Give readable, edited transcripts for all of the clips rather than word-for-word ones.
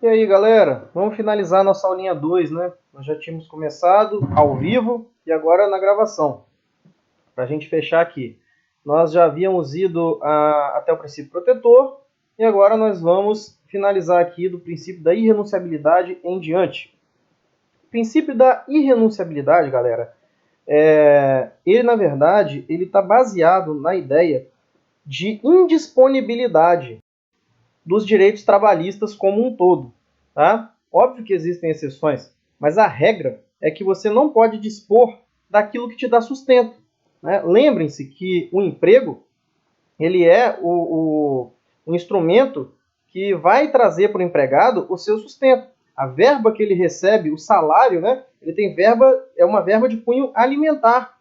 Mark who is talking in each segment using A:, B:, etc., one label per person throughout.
A: E aí, galera, vamos finalizar nossa aulinha 2, né? Nós já tínhamos começado ao vivo e agora na gravação. Para a gente fechar aqui. Nós já havíamos ido até o princípio protetor e agora nós vamos finalizar aqui do princípio da irrenunciabilidade em diante. O princípio da irrenunciabilidade, galera, ele na verdade ele está baseado na ideia de indisponibilidade dos direitos trabalhistas como um todo. Tá? Óbvio que existem exceções, mas a regra é que você não pode dispor daquilo que te dá sustento. Né? Lembrem-se que o emprego ele é o instrumento que vai trazer para o empregado o seu sustento. A verba que ele recebe, o salário, né? Ele tem verba, é uma verba de cunho alimentar.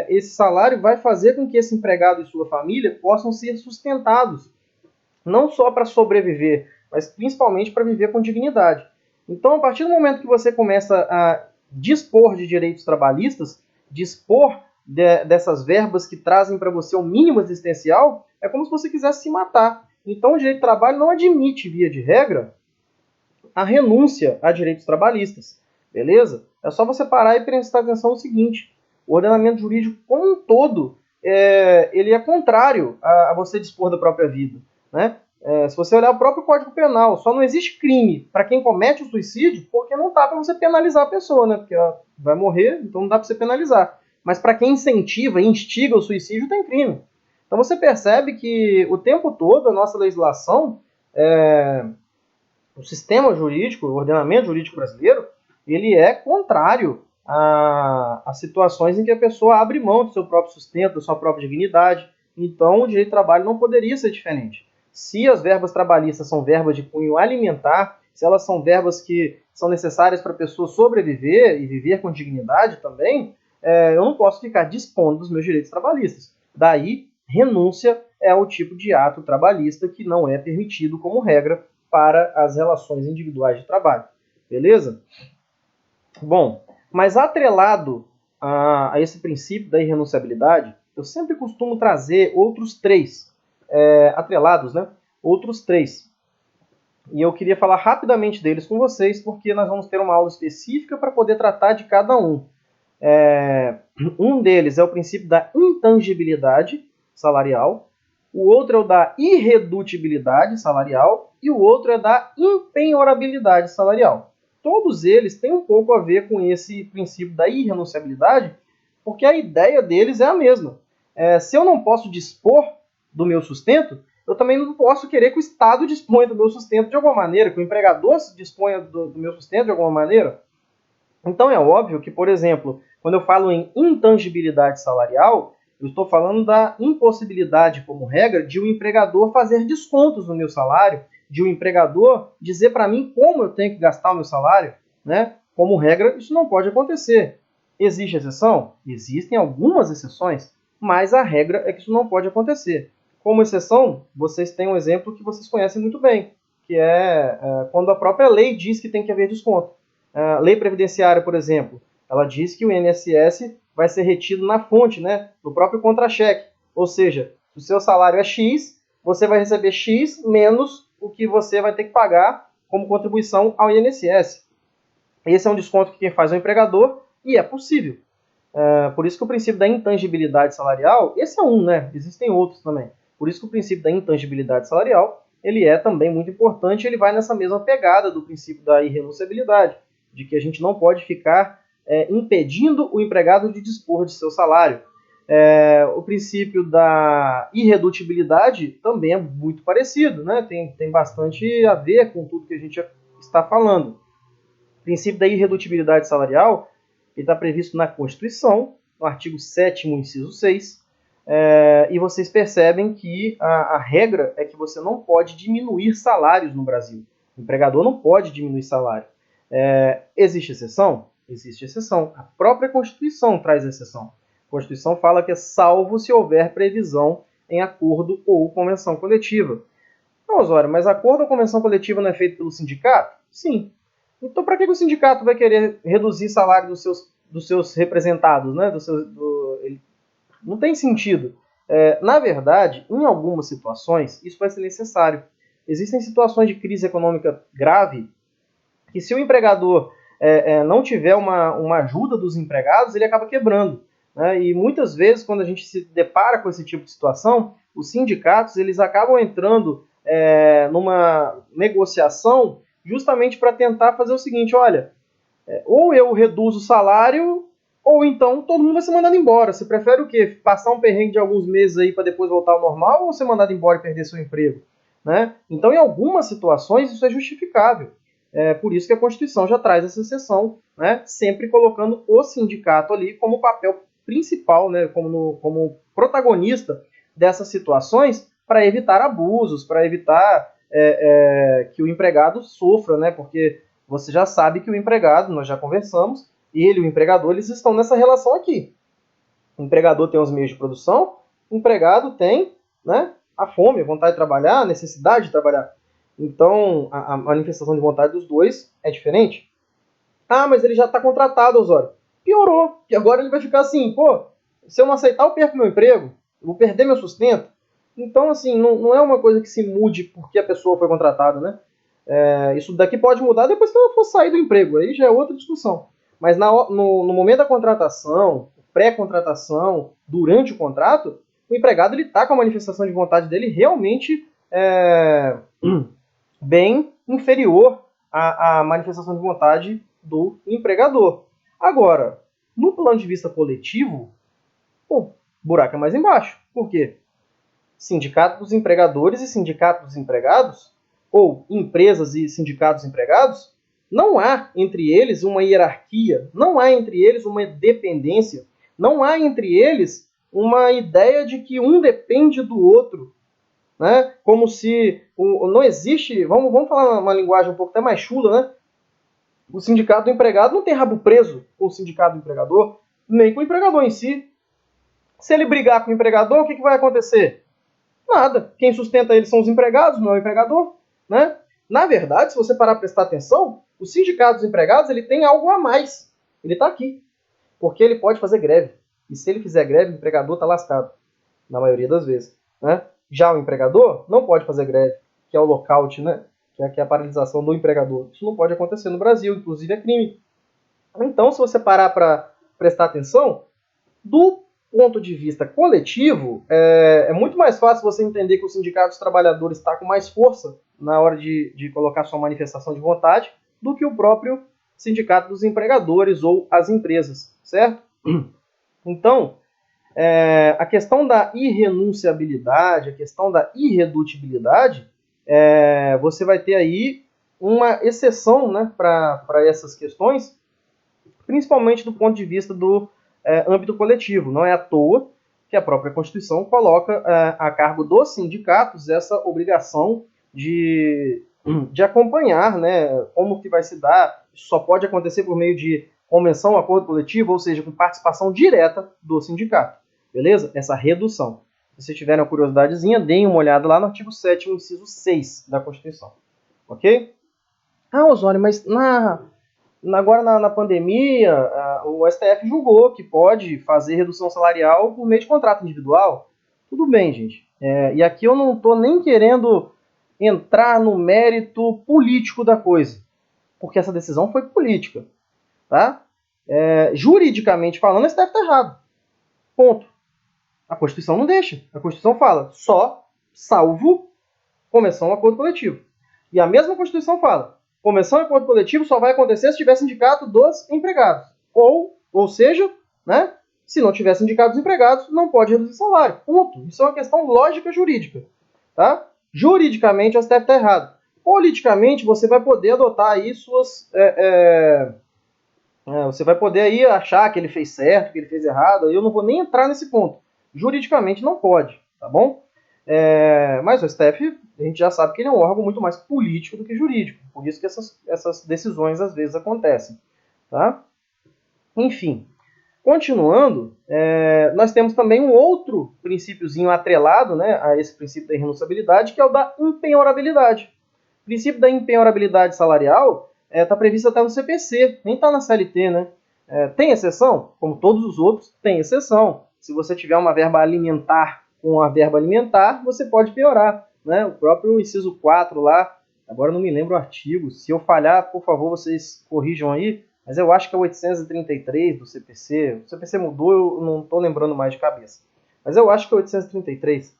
A: Esse salário vai fazer com que esse empregado e sua família possam ser sustentados não só para sobreviver, mas principalmente para viver com dignidade. Então, a partir do momento que você começa a dispor de direitos trabalhistas, dispor dessas verbas que trazem para você o mínimo existencial, é como se você quisesse se matar. Então, o direito do trabalho não admite, via de regra, a renúncia a direitos trabalhistas. Beleza? É só você parar e prestar atenção no seguinte: o ordenamento jurídico como um todo, ele é contrário a você dispor da própria vida. Né? Se você olhar o próprio Código Penal, só não existe crime para quem comete o suicídio porque não dá para você penalizar a pessoa, né? Porque ela vai morrer, então não dá para você penalizar. Mas para quem incentiva e instiga o suicídio, tem crime. Então você percebe que o tempo todo a nossa legislação, o sistema jurídico, o ordenamento jurídico brasileiro, ele é contrário a situações em que a pessoa abre mão do seu próprio sustento, da sua própria dignidade. Então, o direito do trabalho não poderia ser diferente. Se as verbas trabalhistas são verbas de cunho alimentar, se elas são verbas que são necessárias para a pessoa sobreviver e viver com dignidade também, eu não posso ficar dispondo dos meus direitos trabalhistas. Daí, renúncia é o tipo de ato trabalhista que não é permitido como regra para as relações individuais de trabalho. Beleza? Bom, mas atrelado a esse princípio da irrenunciabilidade, eu sempre costumo trazer outros três, atrelados, né? Outros três. E eu queria falar rapidamente deles com vocês, porque nós vamos ter uma aula específica para poder tratar de cada um. Um deles é o princípio da intangibilidade salarial, o outro é o da irredutibilidade salarial e o outro é da impenhorabilidade salarial. Todos eles têm um pouco a ver com esse princípio da irrenunciabilidade, porque a ideia deles é a mesma. Se eu não posso dispor do meu sustento, eu também não posso querer que o Estado disponha do meu sustento de alguma maneira, que o empregador disponha do meu sustento de alguma maneira. Então é óbvio que, por exemplo, quando eu falo em intangibilidade salarial, eu estou falando da impossibilidade, como regra, de um empregador fazer descontos no meu salário, de um empregador dizer para mim como eu tenho que gastar o meu salário. Né? Como regra, isso não pode acontecer. Existe exceção? Existem algumas exceções, mas a regra é que isso não pode acontecer. Como exceção, vocês têm um exemplo que vocês conhecem muito bem, que é quando a própria lei diz que tem que haver desconto. A lei previdenciária, por exemplo, ela diz que o INSS vai ser retido na fonte, né, no próprio contra-cheque. Ou seja, se o seu salário é X, você vai receber X menos o que você vai ter que pagar como contribuição ao INSS. Esse é um desconto que quem faz é o empregador e é possível. Por isso que o princípio da intangibilidade salarial, esse é um, né? Existem outros também. Por isso que o princípio da intangibilidade salarial, ele é também muito importante, ele vai nessa mesma pegada do princípio da irrenunciabilidade, de que a gente não pode ficar impedindo o empregado de dispor de seu salário. O princípio da irredutibilidade também é muito parecido, né? Tem bastante a ver com tudo que a gente está falando. O princípio da irredutibilidade salarial está previsto na Constituição, no artigo 7º, inciso 6, e vocês percebem que a regra é que você não pode diminuir salários no Brasil. O empregador não pode diminuir salário. Existe exceção? Existe exceção. A própria Constituição traz exceção. A Constituição fala que é salvo se houver previsão em acordo ou convenção coletiva. Não, Osório, mas acordo ou convenção coletiva não é feito pelo sindicato? Sim. Então, para que o sindicato vai querer reduzir salário dos seus representados? Né? Não tem sentido. Na verdade, em algumas situações, isso vai ser necessário. existem situações de crise econômica grave que se o empregador não tiver uma ajuda dos empregados, ele acaba quebrando. Né? E muitas vezes, quando a gente se depara com esse tipo de situação, os sindicatos eles acabam entrando numa negociação justamente para tentar fazer o seguinte, olha, ou eu reduzo o salário, ou então todo mundo vai ser mandado embora. Você prefere o quê? Passar um perrengue de alguns meses aí para depois voltar ao normal, ou ser mandado embora e perder seu emprego? Né? Então, em algumas situações, isso é justificável. Por isso que a Constituição já traz essa exceção, né? Sempre colocando o sindicato ali como papel principal, né? como protagonista dessas situações, para evitar abusos, para evitar que o empregado sofra, né? Porque você já sabe que o empregado, nós já conversamos, ele e o empregador, eles estão nessa relação aqui. O empregador tem os meios de produção, o empregado tem, né, a fome, a vontade de trabalhar, a necessidade de trabalhar. Então, a manifestação de vontade dos dois é diferente. Ah, mas ele já está contratado, Osório. Piorou, que agora ele vai ficar assim, pô, se eu não aceitar, eu perco meu emprego, eu vou perder meu sustento. Então, assim, não é uma coisa que se mude porque a pessoa foi contratada, né? Isso daqui pode mudar depois que ela for sair do emprego, aí já é outra discussão. Mas no momento da contratação, pré-contratação, durante o contrato, o empregado está com a manifestação de vontade dele realmente bem inferior à manifestação de vontade do empregador. Agora, no plano de vista coletivo, o buraco é mais embaixo. Por quê? Sindicato dos empregadores e sindicato dos empregados, ou empresas e sindicatos empregados, não há entre eles uma hierarquia, não há entre eles uma dependência, não há entre eles uma ideia de que um depende do outro, né? Como se não existe, vamos falar uma linguagem um pouco até mais chula, né? O sindicato do empregado não tem rabo preso com o sindicato do empregador, nem com o empregador em si. Se ele brigar com o empregador, o que vai acontecer? Nada. Quem sustenta ele são os empregados, não é o empregador. Né? Na verdade, se você parar para prestar atenção, o sindicato dos empregados ele tem algo a mais. Ele está aqui. Porque ele pode fazer greve. E se ele fizer greve, o empregador está lascado. Na maioria das vezes. Né? Já o empregador não pode fazer greve, que é o lockout, né? que é a paralisação do empregador. Isso não pode acontecer no Brasil, inclusive é crime. Então, se você parar para prestar atenção, do ponto de vista coletivo, é muito mais fácil você entender que o Sindicato dos Trabalhadores está com mais força na hora de colocar sua manifestação de vontade do que o próprio Sindicato dos Empregadores ou as empresas, certo? Então, a questão da irrenunciabilidade, a questão da irredutibilidade, você vai ter aí uma exceção, né, para essas questões, principalmente do ponto de vista do âmbito coletivo. Não é à toa que a própria Constituição coloca a cargo dos sindicatos essa obrigação de acompanhar, né, como que vai se dar. Isso só pode acontecer por meio de convenção, acordo coletivo, ou seja, com participação direta do sindicato. Beleza? Essa redução. Se vocês tiverem uma curiosidadezinha, deem uma olhada lá no artigo 7º, inciso 6 da Constituição. Ok? Ah, Osório, mas agora na pandemia, o STF julgou que pode fazer redução salarial por meio de contrato individual. Tudo bem, gente. E aqui eu não estou nem querendo entrar no mérito político da coisa, porque essa decisão foi política. Tá? Juridicamente falando, o STF está errado. Ponto. A Constituição não deixa. A Constituição fala só, salvo convenção ou acordo coletivo. E a mesma Constituição fala, convenção e acordo coletivo só vai acontecer se tiver sindicato dos empregados. Ou seja, né, se não tiver sindicato dos empregados, não pode reduzir salário. Ponto. Isso é uma questão lógica jurídica. Tá? Juridicamente, o STF está errado. Politicamente, você vai poder adotar aí suas... você vai poder aí achar que ele fez certo, que ele fez errado. Eu não vou nem entrar nesse ponto. Juridicamente não pode, tá bom? Mas o STF, a gente já sabe que ele é um órgão muito mais político do que jurídico. Por isso que essas decisões às vezes acontecem. Tá? Enfim, continuando, nós temos também um outro princípiozinho atrelado, né, a esse princípio da irrenunciabilidade, que é o da impenhorabilidade. O princípio da impenhorabilidade salarial está previsto até no CPC, nem está na CLT, né? Tem exceção? Como todos os outros, tem exceção. Se você tiver uma verba alimentar com a verba alimentar, você pode penhorar. né? O próprio inciso 4 lá, agora não me lembro o artigo, se eu falhar, por favor, vocês corrijam aí, mas eu acho que é o 833 do CPC, o CPC mudou, eu não estou lembrando mais de cabeça, mas eu acho que é o 833,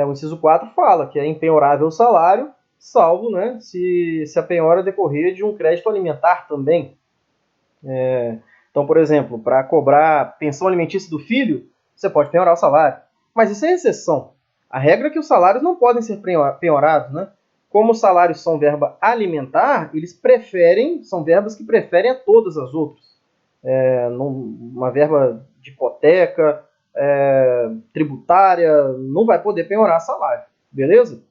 A: o inciso 4 fala que é impenhorável o salário, salvo, né, se a penhora decorrer de um crédito alimentar também. Então, por exemplo, para cobrar pensão alimentícia do filho, você pode penhorar o salário. Mas isso é exceção. A regra é que os salários não podem ser penhorados, né? Como os salários são verba alimentar, são verbas que preferem a todas as outras. Uma verba de hipoteca, tributária, não vai poder penhorar salário. Beleza?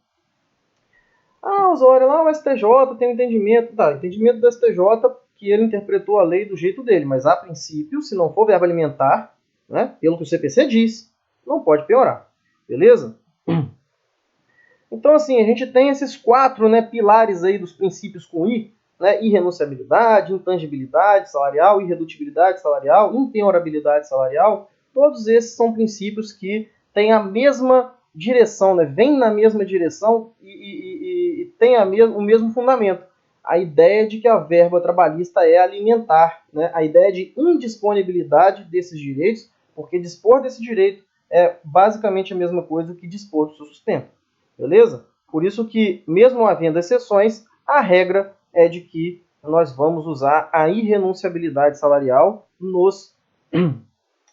A: Osório, lá o STJ tem um entendimento. Tá, entendimento do STJ que ele interpretou a lei do jeito dele, mas a princípio, se não for verba alimentar, né, pelo que o CPC diz, não pode penhorar. Beleza? Então, assim, a gente tem esses 4, né, pilares aí dos princípios com I, né, irrenunciabilidade, intangibilidade salarial, irredutibilidade salarial, impenhorabilidade salarial. Todos esses são princípios que têm a mesma direção, né, vêm na mesma direção e têm o mesmo fundamento. A ideia de que a verba trabalhista é alimentar, né, a ideia de indisponibilidade desses direitos, porque dispor desse direito é basicamente a mesma coisa que dispor do seu sustento. Beleza? Por isso que, mesmo havendo exceções, a regra é de que nós vamos usar a irrenunciabilidade salarial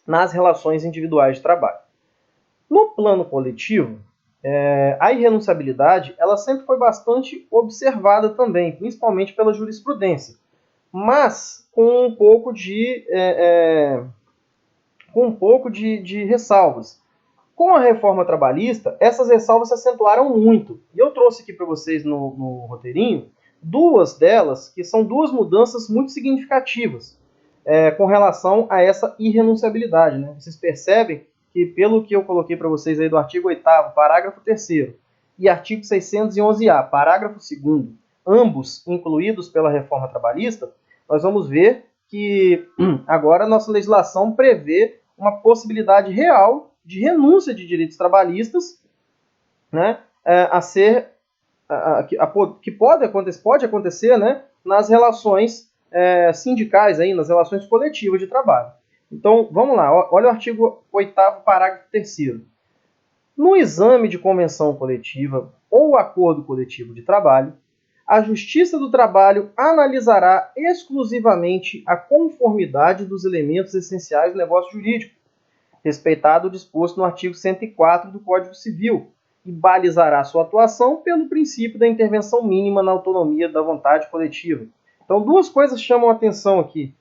A: nas relações individuais de trabalho. No plano coletivo, a irrenunciabilidade ela sempre foi bastante observada também, principalmente pela jurisprudência, mas com um pouco de ressalvas. Com a reforma trabalhista, essas ressalvas se acentuaram muito. E eu trouxe aqui para vocês no roteirinho 2 delas, que são 2 mudanças muito significativas com relação a essa irrenunciabilidade. Né? Vocês percebem que, pelo que eu coloquei para vocês aí do artigo 8º, parágrafo 3º, e artigo 611-A, parágrafo 2º, ambos incluídos pela reforma trabalhista, nós vamos ver que agora a nossa legislação prevê uma possibilidade real de renúncia de direitos trabalhistas, né, que pode acontecer, né, nas relações sindicais, aí, nas relações coletivas de trabalho. Então, vamos lá, olha o artigo 8º, parágrafo 3º. No exame de convenção coletiva ou acordo coletivo de trabalho, a Justiça do Trabalho analisará exclusivamente a conformidade dos elementos essenciais do negócio jurídico, respeitado o disposto no artigo 104 do Código Civil, e balizará sua atuação pelo princípio da intervenção mínima na autonomia da vontade coletiva. Então, 2 coisas chamam a atenção aqui.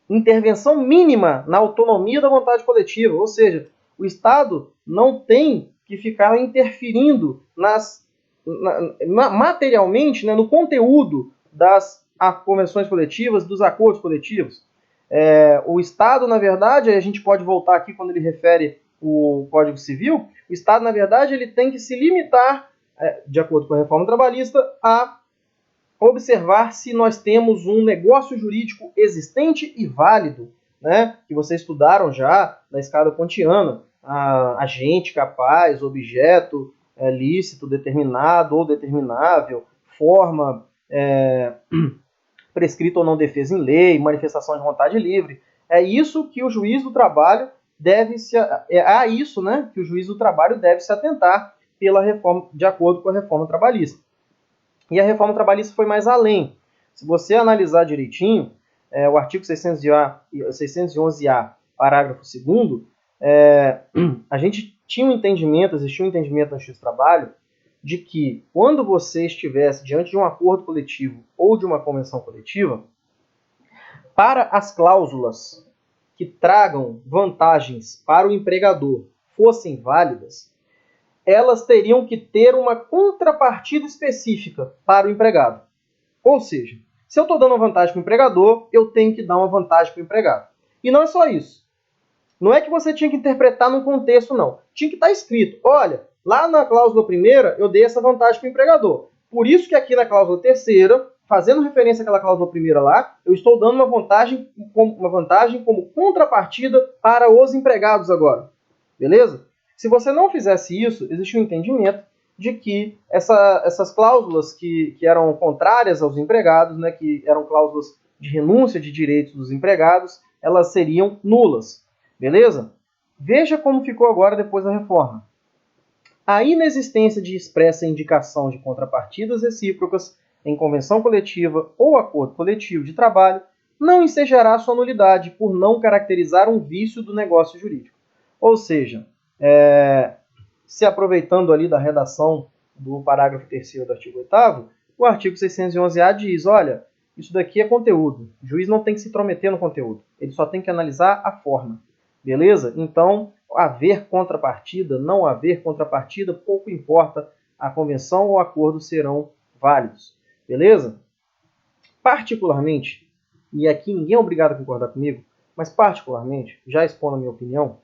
A: Intervenção mínima na autonomia da vontade coletiva, ou seja, o Estado não tem que ficar interferindo materialmente, né, no conteúdo das convenções coletivas, dos acordos coletivos. O Estado, na verdade, a gente pode voltar aqui quando ele refere o Código Civil, o Estado, na verdade, ele tem que se limitar, de acordo com a reforma trabalhista, a observar se nós temos um negócio jurídico existente e válido, né, que vocês estudaram já na escada kantiana, agente capaz, objeto lícito, determinado ou determinável, forma prescrita ou não defesa em lei, manifestação de vontade livre. É isso que o juiz do trabalho que o juiz do trabalho deve se atentar pela reforma, de acordo com a reforma trabalhista. E a reforma trabalhista foi mais além. Se você analisar direitinho, o artigo 611-A, parágrafo 2º, a gente existia um entendimento na Justiça do Trabalho de que quando você estivesse diante de um acordo coletivo ou de uma convenção coletiva, para as cláusulas que tragam vantagens para o empregador fossem válidas, elas teriam que ter uma contrapartida específica para o empregado. Ou seja, se eu estou dando uma vantagem para o empregador, eu tenho que dar uma vantagem para o empregado. E não é só isso. Não é que você tinha que interpretar num contexto, não. Tinha que estar escrito, olha, lá na cláusula primeira eu dei essa vantagem para o empregador. Por isso que aqui na cláusula terceira, fazendo referência àquela cláusula primeira lá, eu estou dando uma vantagem como contrapartida para os empregados agora. Beleza? Se você não fizesse isso, existe um entendimento de que essas cláusulas que eram contrárias aos empregados, né, que eram cláusulas de renúncia de direitos dos empregados, elas seriam nulas. Beleza? Veja como ficou agora depois da reforma. A inexistência de expressa indicação de contrapartidas recíprocas em convenção coletiva ou acordo coletivo de trabalho não ensejará sua nulidade por não caracterizar um vício do negócio jurídico. Ou seja, se aproveitando ali da redação do parágrafo 3º do artigo 8º, o artigo 611-A diz, olha, isso daqui é conteúdo. O juiz não tem que se intrometer no conteúdo. Ele só tem que analisar a forma. Beleza? Então, haver contrapartida, não haver contrapartida, pouco importa. A convenção ou o acordo serão válidos. Beleza? Particularmente, e aqui ninguém é obrigado a concordar comigo, mas particularmente, já expondo a minha opinião,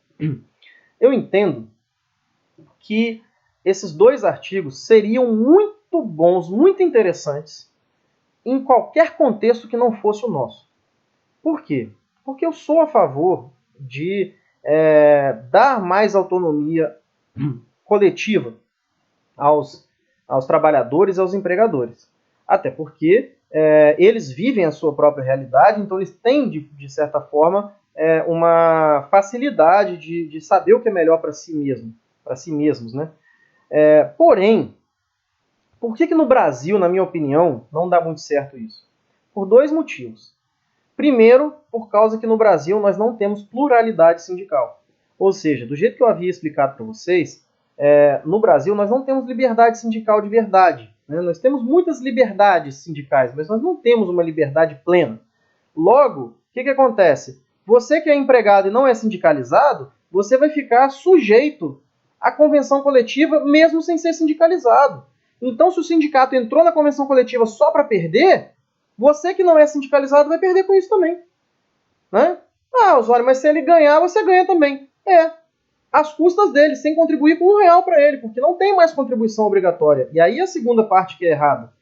A: eu entendo que esses dois artigos seriam muito bons, muito interessantes, em qualquer contexto que não fosse o nosso. Por quê? Porque eu sou a favor de dar mais autonomia coletiva aos trabalhadores e aos empregadores. Até porque eles vivem a sua própria realidade, então eles têm, de certa forma, uma facilidade de saber o que é melhor para si mesmos, né? Porém, por que no Brasil, na minha opinião, não dá muito certo isso? Por dois motivos. Primeiro, por causa que no Brasil nós não temos pluralidade sindical. Ou seja, do jeito que eu havia explicado para vocês, no Brasil nós não temos liberdade sindical de verdade. Né? Nós temos muitas liberdades sindicais, mas nós não temos uma liberdade plena. Logo, o que acontece? Você que é empregado e não é sindicalizado, você vai ficar sujeito à convenção coletiva mesmo sem ser sindicalizado. Então, se o sindicato entrou na convenção coletiva só para perder, você que não é sindicalizado vai perder com isso também. Né? Osório, mas se ele ganhar, você ganha também. Às custas dele, sem contribuir com R$1 para ele, porque não tem mais contribuição obrigatória. E aí a segunda parte que é errada.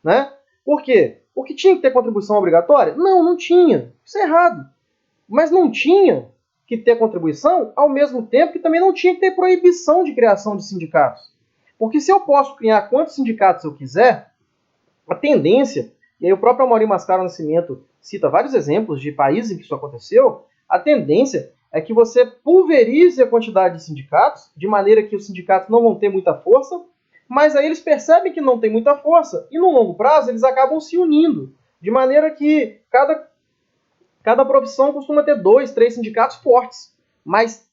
A: Né? Por quê? Porque tinha que ter contribuição obrigatória? Não tinha. Isso é errado. Mas não tinha que ter contribuição ao mesmo tempo que também não tinha que ter proibição de criação de sindicatos. Porque se eu posso criar quantos sindicatos eu quiser, a tendência, e aí o próprio Amorim Mascaro Nascimento cita vários exemplos de países em que isso aconteceu, a tendência é que você pulverize a quantidade de sindicatos, de maneira que os sindicatos não vão ter muita força, mas aí eles percebem que não tem muita força, e no longo prazo eles acabam se unindo, de maneira que cada profissão costuma ter 2, 3 sindicatos fortes. Mas,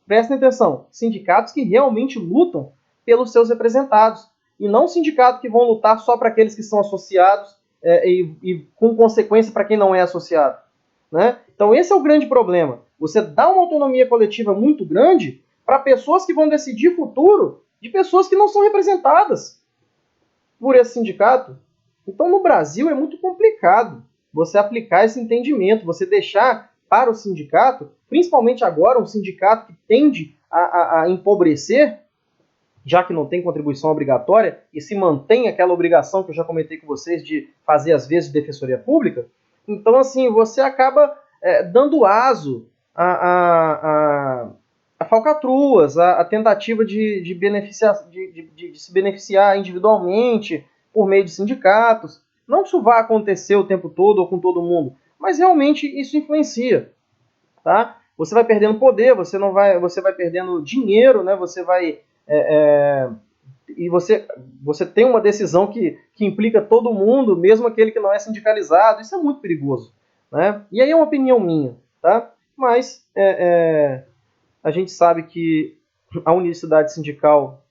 A: prestem atenção, sindicatos que realmente lutam pelos seus representados. E não sindicatos que vão lutar só para aqueles que são associados e com consequência para quem não é associado. Né? Então esse é o grande problema. Você dá uma autonomia coletiva muito grande para pessoas que vão decidir o futuro de pessoas que não são representadas por esse sindicato. Então no Brasil é muito complicado você aplicar esse entendimento, você deixar para o sindicato, principalmente agora um sindicato que tende a empobrecer, já que não tem contribuição obrigatória, e se mantém aquela obrigação que eu já comentei com vocês de fazer as vezes de defensoria pública, então assim, você acaba dando aso a falcatruas, a tentativa de se beneficiar individualmente por meio de sindicatos. Não que isso vá acontecer o tempo todo ou com todo mundo, mas realmente isso influencia. Tá? Você vai perdendo poder, você vai perdendo dinheiro, né? Você vai... e você tem uma decisão que implica todo mundo, mesmo aquele que não é sindicalizado. Isso é muito perigoso. Né? E aí é uma opinião minha. Tá? Mas a gente sabe que a unicidade sindical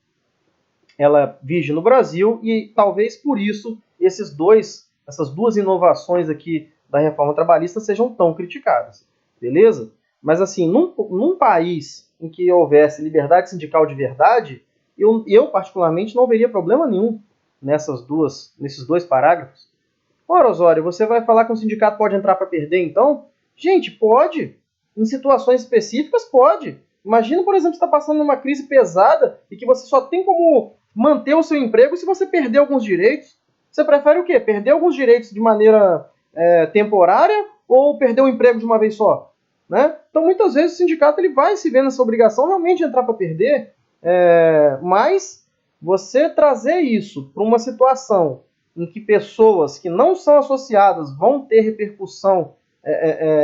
A: ela vige no Brasil e talvez por isso essas duas inovações aqui da reforma trabalhista sejam tão criticadas. Beleza? Mas assim, num país em que houvesse liberdade sindical de verdade, eu particularmente não veria problema nenhum nesses dois parágrafos. Ora, Osório, você vai falar que um sindicato pode entrar para perder então? Gente, pode. Em situações específicas, pode. Imagina, por exemplo, você está passando numa crise pesada e que você só tem como manter o seu emprego se você perder alguns direitos. Você prefere o quê? Perder alguns direitos de maneira temporária ou perder o emprego de uma vez só? Né? Então, muitas vezes, o sindicato ele vai se ver nessa obrigação realmente de entrar para perder, mas Você trazer isso para uma situação em que pessoas que não são associadas vão ter repercussão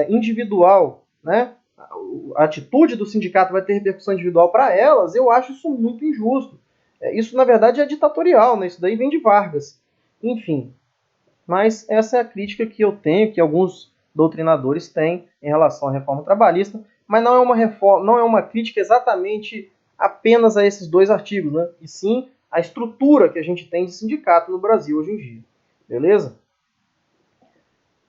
A: individual, né? A atitude do sindicato vai ter repercussão individual para elas, eu acho isso muito injusto. Isso, na verdade, é ditatorial, né? Isso daí vem de Vargas. Enfim, mas essa é a crítica que eu tenho, que alguns doutrinadores têm em relação à reforma trabalhista, mas não é uma reforma, não é uma crítica exatamente apenas a esses dois artigos, né? E sim a estrutura que a gente tem de sindicato no Brasil hoje em dia. Beleza?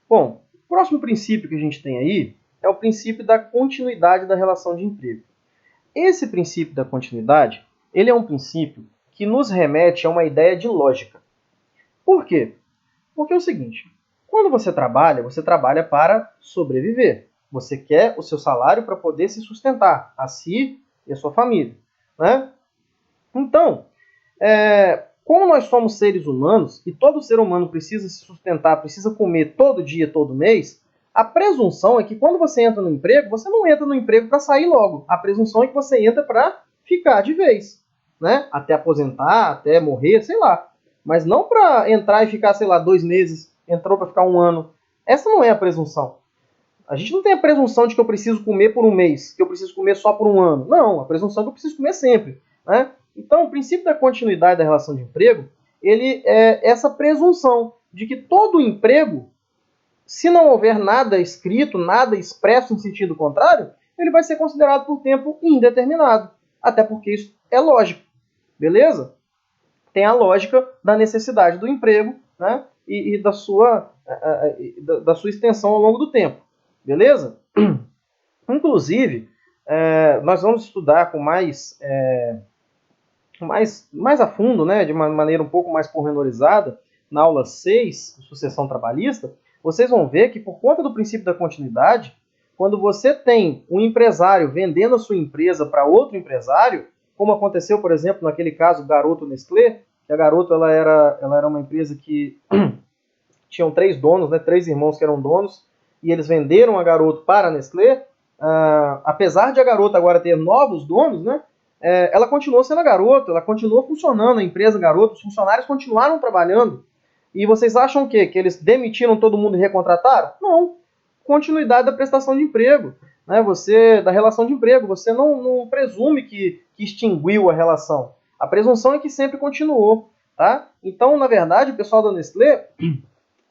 A: Bom, o próximo princípio que a gente tem aí é o princípio da continuidade da relação de emprego. Esse princípio da continuidade, ele é um princípio que nos remete a uma ideia de lógica. Por quê? Porque é o seguinte, quando você trabalha para sobreviver. Você quer o seu salário para poder se sustentar, a si e a sua família, né? Então, como nós somos seres humanos, e todo ser humano precisa se sustentar, precisa comer todo dia, todo mês, a presunção é que quando você entra no emprego, você não entra no emprego para sair logo. A presunção é que você entra para ficar de vez, né? Até aposentar, até morrer, sei lá. Mas não para entrar e ficar, sei lá, 2 meses, entrou para ficar 1 ano. Essa não é a presunção. A gente não tem a presunção de que eu preciso comer por 1 mês, que eu preciso comer só por 1 ano. Não, a presunção é que eu preciso comer sempre, né? Então, o princípio da continuidade da relação de emprego, ele é essa presunção de que todo emprego, se não houver nada escrito, nada expresso em sentido contrário, ele vai ser considerado por tempo indeterminado. Até porque isso é lógico, beleza? Tem a lógica da necessidade do emprego, né? E da sua extensão ao longo do tempo, beleza? Inclusive, nós vamos estudar com mais a fundo, né, de uma maneira um pouco mais pormenorizada, na aula 6, sucessão trabalhista, vocês vão ver que por conta do princípio da continuidade, quando você tem um empresário vendendo a sua empresa para outro empresário, como aconteceu, por exemplo, naquele caso Garoto Nestlé, que a Garoto ela era uma empresa que tinham 3 donos, né, 3 irmãos que eram donos, e eles venderam a Garoto para a Nestlé. Apesar de a Garoto agora ter novos donos, né, ela continuou sendo a Garoto, ela continuou funcionando, a empresa Garoto, os funcionários continuaram trabalhando. E vocês acham o quê? Que eles demitiram todo mundo e recontrataram? Não. Continuidade da prestação de emprego, né? Da relação de emprego. Você não presume que extinguiu a relação. A presunção é que sempre continuou. Tá? Então, na verdade, o pessoal da Nestlé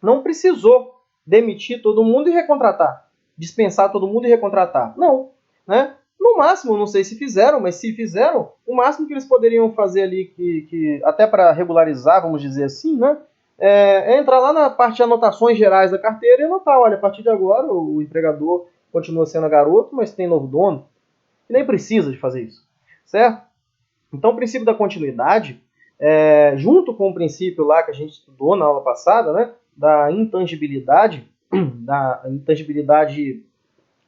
A: não precisou demitir todo mundo e recontratar. Dispensar todo mundo e recontratar. Não. Né? No máximo, não sei se fizeram, mas se fizeram, o máximo que eles poderiam fazer ali, até para regularizar, vamos dizer assim, né? Entrar lá na parte de anotações gerais da carteira e anotar, olha, a partir de agora o empregador continua sendo a Garoto, mas tem novo dono, e nem precisa de fazer isso, certo? Então o princípio da continuidade, junto com o princípio lá que a gente estudou na aula passada, né, da intangibilidade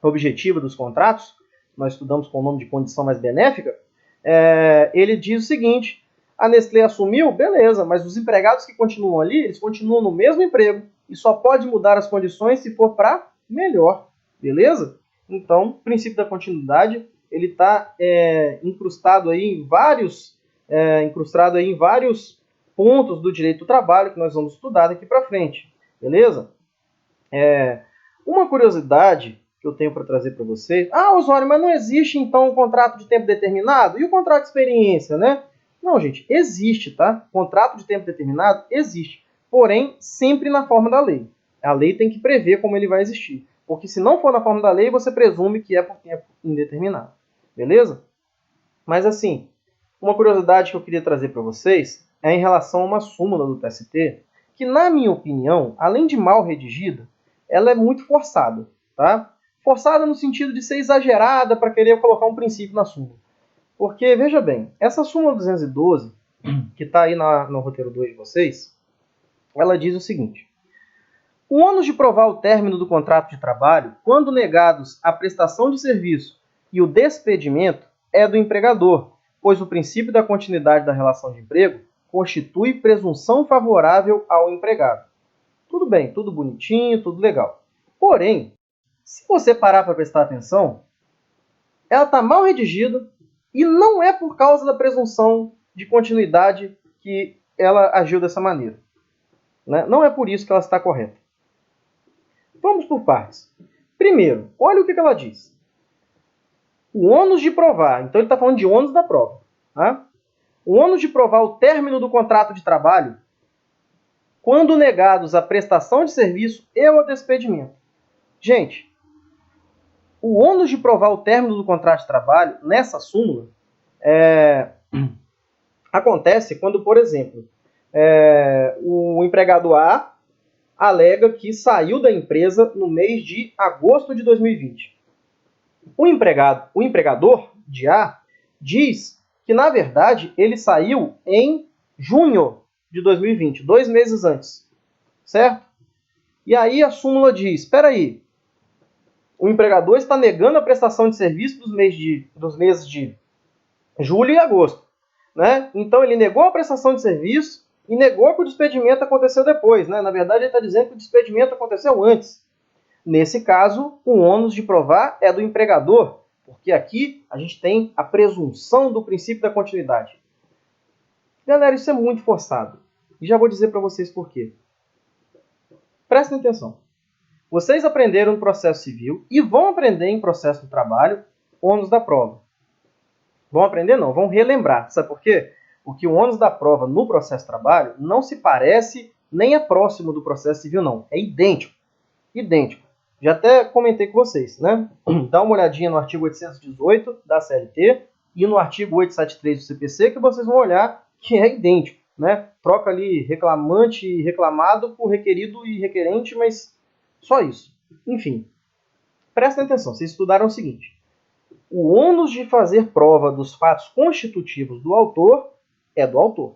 A: objetiva dos contratos, nós estudamos com o nome de condição mais benéfica, ele diz o seguinte: a Nestlé assumiu, beleza, mas os empregados que continuam ali, eles continuam no mesmo emprego e só pode mudar as condições se for para melhor, beleza? Então, o princípio da continuidade, ele está incrustado aí em vários pontos do direito do trabalho que nós vamos estudar daqui para frente, beleza? Uma curiosidade que eu tenho para trazer para vocês. Osório, mas não existe então um contrato de tempo determinado? E o contrato de experiência, né? Não, gente, existe, tá? Contrato de tempo determinado existe, porém sempre na forma da lei. A lei tem que prever como ele vai existir, porque se não for na forma da lei, você presume que é por tempo indeterminado, beleza? Mas assim, uma curiosidade que eu queria trazer para vocês é em relação a uma súmula do TST, que na minha opinião, além de mal redigida, ela é muito forçada, tá? Forçada no sentido de ser exagerada para querer colocar um princípio na súmula. Porque, veja bem, essa súmula 212, que está aí no roteiro 2 de vocês, ela diz o seguinte: o ônus de provar o término do contrato de trabalho, quando negados a prestação de serviço e o despedimento, é do empregador, pois o princípio da continuidade da relação de emprego constitui presunção favorável ao empregado. Tudo bem, tudo bonitinho, tudo legal. Porém, se você parar para prestar atenção, ela está mal redigida, e não é por causa da presunção de continuidade que ela agiu dessa maneira. Né? Não é por isso que ela está correta. Vamos por partes. Primeiro, olha o que ela diz. O ônus de provar. Então ele está falando de ônus da prova. Tá? O ônus de provar o término do contrato de trabalho quando negados a prestação de serviço e o despedimento. Gente, o ônus de provar o término do contrato de trabalho, nessa súmula, acontece quando, por exemplo, o empregado A alega que saiu da empresa no mês de agosto de 2020. O empregador de A diz que, na verdade, ele saiu em junho de 2020, 2 meses antes, certo? E aí a súmula diz, espera aí, o empregador está negando a prestação de serviço dos meses de julho e agosto, né? Então ele negou a prestação de serviço e negou que o despedimento aconteceu depois, né? Na verdade ele está dizendo que o despedimento aconteceu antes. Nesse caso, o ônus de provar é do empregador, porque aqui a gente tem a presunção do princípio da continuidade. Galera, isso é muito forçado. E já vou dizer para vocês por quê. Prestem atenção. Vocês aprenderam no processo civil e vão aprender em processo do trabalho ônus da prova. Vão aprender? Não, vão relembrar. Sabe por quê? Porque o ônus da prova no processo de trabalho não se parece nem é próximo do processo civil, não. É idêntico. Idêntico. Já até comentei com vocês, né? Dá uma olhadinha no artigo 818 da CLT e no artigo 873 do CPC que vocês vão olhar que é idêntico, né? Troca ali reclamante e reclamado por requerido e requerente, mas só isso. Enfim, prestem atenção, vocês estudaram o seguinte. O ônus de fazer prova dos fatos constitutivos do autor é do autor.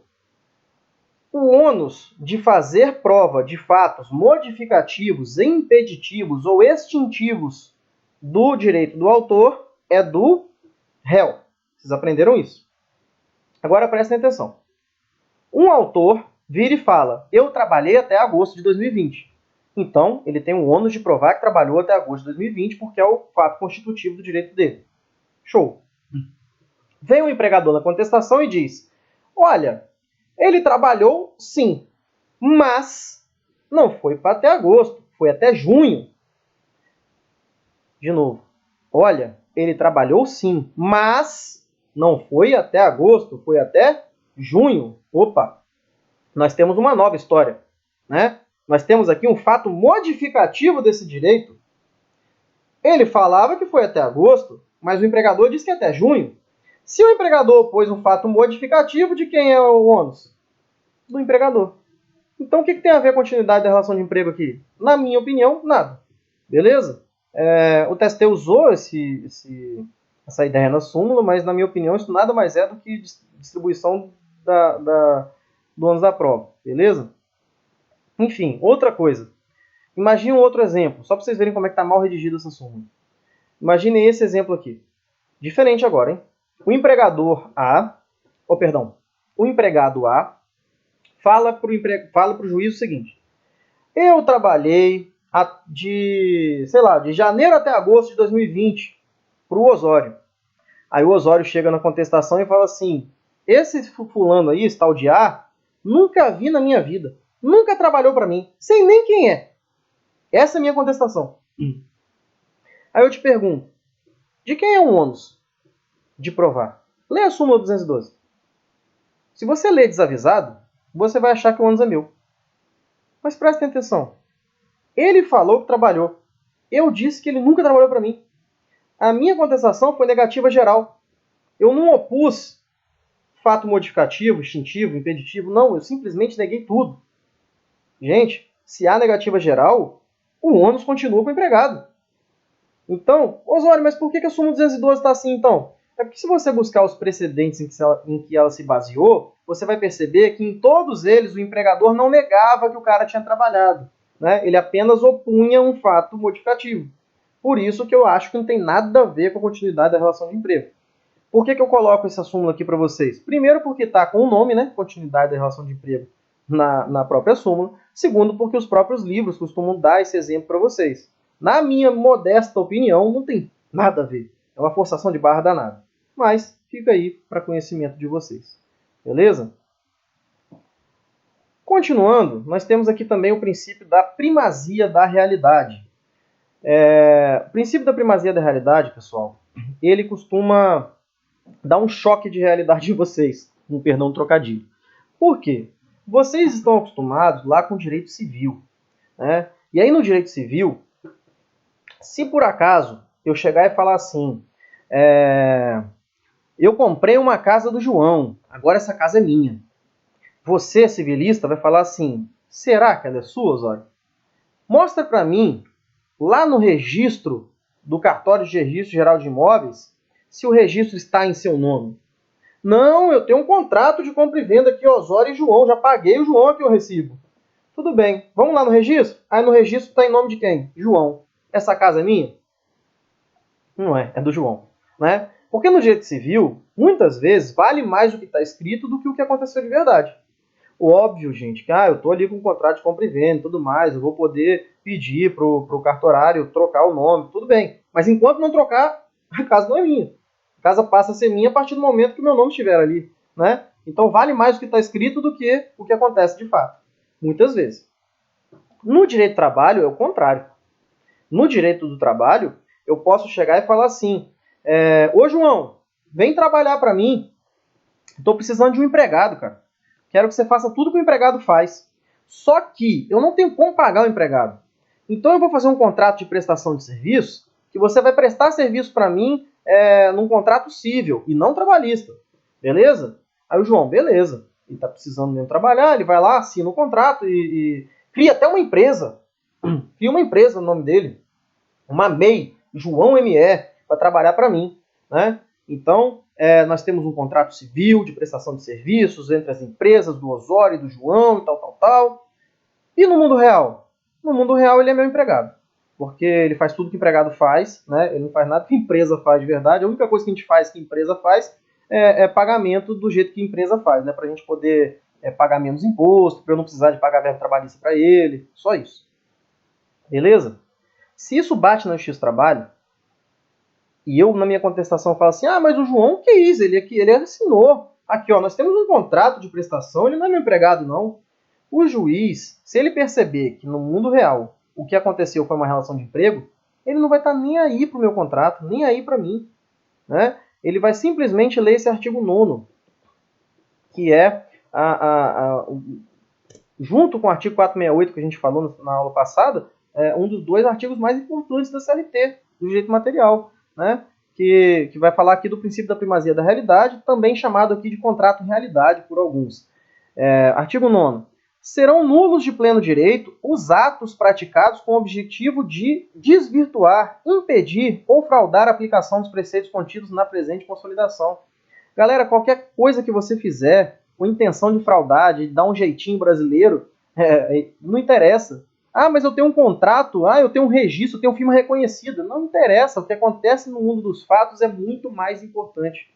A: O ônus de fazer prova de fatos modificativos, impeditivos ou extintivos do direito do autor é do réu. Vocês aprenderam isso? Agora prestem atenção. Um autor vira e fala, eu trabalhei até agosto de 2020. Então, ele tem o ônus de provar que trabalhou até agosto de 2020 porque é o fato constitutivo do direito dele. Show. Vem o empregador na contestação e diz, olha, ele trabalhou sim, mas não foi até agosto, foi até junho. De novo, olha, ele trabalhou sim, mas não foi até agosto, foi até junho. Opa, nós temos uma nova história, né? Nós temos aqui um fato modificativo desse direito. Ele falava que foi até agosto, mas o empregador disse que é até junho. Se o empregador pôs um fato modificativo, de quem é o ônus? Do empregador. Então, o que tem a ver a continuidade da relação de emprego aqui? Na minha opinião, nada. Beleza? O TST usou essa ideia na súmula, mas, na minha opinião, isso nada mais é do que distribuição do ônus da prova. Beleza? Enfim, outra coisa. Imagine um outro exemplo, só para vocês verem como é que está mal redigida essa súmula. Imaginem esse exemplo aqui. Diferente agora, hein? O empregado A fala para o juiz o seguinte. Eu trabalhei de janeiro até agosto de 2020 para o Osório. Aí o Osório chega na contestação e fala assim, esse fulano aí, esse tal de A, nunca vi na minha vida. Nunca trabalhou para mim. Sei nem quem é. Essa é a minha contestação. Aí eu te pergunto, de quem é o ônus de provar? Lê a súmula 212. Se você ler desavisado, você vai achar que o ônus é meu. Mas prestem atenção. Ele falou que trabalhou. Eu disse que ele nunca trabalhou para mim. A minha contestação foi negativa geral. Eu não opus fato modificativo, extintivo, impeditivo. Não, eu simplesmente neguei tudo. Gente, se há negativa geral, o ônus continua com o empregado. Então, Osório, mas por que a súmula 212 está assim então? É porque se você buscar os precedentes em que ela se baseou, você vai perceber que em todos eles o empregador não negava que o cara tinha trabalhado. Né? Ele apenas opunha um fato modificativo. Por isso que eu acho que não tem nada a ver com a continuidade da relação de emprego. Por que eu coloco essa súmula aqui para vocês? Primeiro porque está com o nome, né? Continuidade da relação de emprego na própria súmula. Segundo porque os próprios livros costumam dar esse exemplo para vocês. Na minha modesta opinião, não tem nada a ver. É uma forçação de barra danada. Mas fica aí para conhecimento de vocês. Beleza? Continuando, nós temos aqui também o princípio da primazia da realidade. O princípio da primazia da realidade, pessoal, ele costuma dar um choque de realidade em vocês, com perdão do trocadilho. Por quê? Vocês estão acostumados lá com o direito civil, né? E aí no direito civil, se por acaso eu chegar e falar assim, eu comprei uma casa do João, agora essa casa é minha. Você, civilista, vai falar assim, será que ela é sua, Osório? Mostra para mim, lá no registro do cartório de registro geral de imóveis, se o registro está em seu nome. Não, eu tenho um contrato de compra e venda aqui, Osório e João, já paguei o João aqui o recibo. Tudo bem, vamos lá no registro? Aí no registro está em nome de quem? João. Essa casa é minha? Não é, é do João, né? Porque no direito civil, muitas vezes, vale mais o que está escrito do que o que aconteceu de verdade. O óbvio, gente, que eu estou ali com um contrato de compra e venda e tudo mais, eu vou poder pedir pro cartorário trocar o nome, tudo bem. Mas enquanto não trocar, a casa não é minha. A casa passa a ser minha a partir do momento que o meu nome estiver ali, né? Então vale mais o que está escrito do que o que acontece de fato, muitas vezes. No direito do trabalho é o contrário. No direito do trabalho, eu posso chegar e falar assim, ô João, vem trabalhar para mim, estou precisando de um empregado, cara. Quero que você faça tudo que o empregado faz. Só que eu não tenho como pagar o empregado. Então eu vou fazer um contrato de prestação de serviço que você vai prestar serviço para mim num contrato civil e não trabalhista. Beleza? Aí o João, beleza. Ele está precisando mesmo trabalhar, ele vai lá, assina o contrato e cria até uma empresa. Cria uma empresa no nome dele. Uma MEI, João ME, para trabalhar para mim. Né? Então, nós temos um contrato civil de prestação de serviços entre as empresas do Osório e do João e tal. E no mundo real? No mundo real ele é meu empregado. Porque ele faz tudo que o empregado faz, né? Ele não faz nada que a empresa faz de verdade. A única coisa que a gente faz que a empresa faz é pagamento do jeito que a empresa faz, né? Para a gente poder pagar menos imposto, para eu não precisar de pagar verba trabalhista para ele. Só isso. Beleza? Se isso bate na Justiça do Trabalho, e eu, na minha contestação, falo assim, mas o João quis, ele assinou. Aqui, ó, nós temos um contrato de prestação, ele não é meu empregado, não. O juiz, se ele perceber que no mundo real o que aconteceu foi uma relação de emprego, ele não vai estar nem aí para o meu contrato, nem aí para mim. Né? Ele vai simplesmente ler esse artigo 9º, que é, junto com o artigo 468 que a gente falou na aula passada, um dos dois artigos mais importantes da CLT, do direito material, né? Que vai falar aqui do princípio da primazia da realidade, também chamado aqui de contrato realidade por alguns. Artigo 9º. Serão nulos de pleno direito os atos praticados com o objetivo de desvirtuar, impedir ou fraudar a aplicação dos preceitos contidos na presente consolidação. Galera, qualquer coisa que você fizer com intenção de fraudar, de dar um jeitinho brasileiro, não interessa. Mas eu tenho um contrato, eu tenho um registro, eu tenho firma reconhecida. Não interessa, o que acontece no mundo dos fatos é muito mais importante.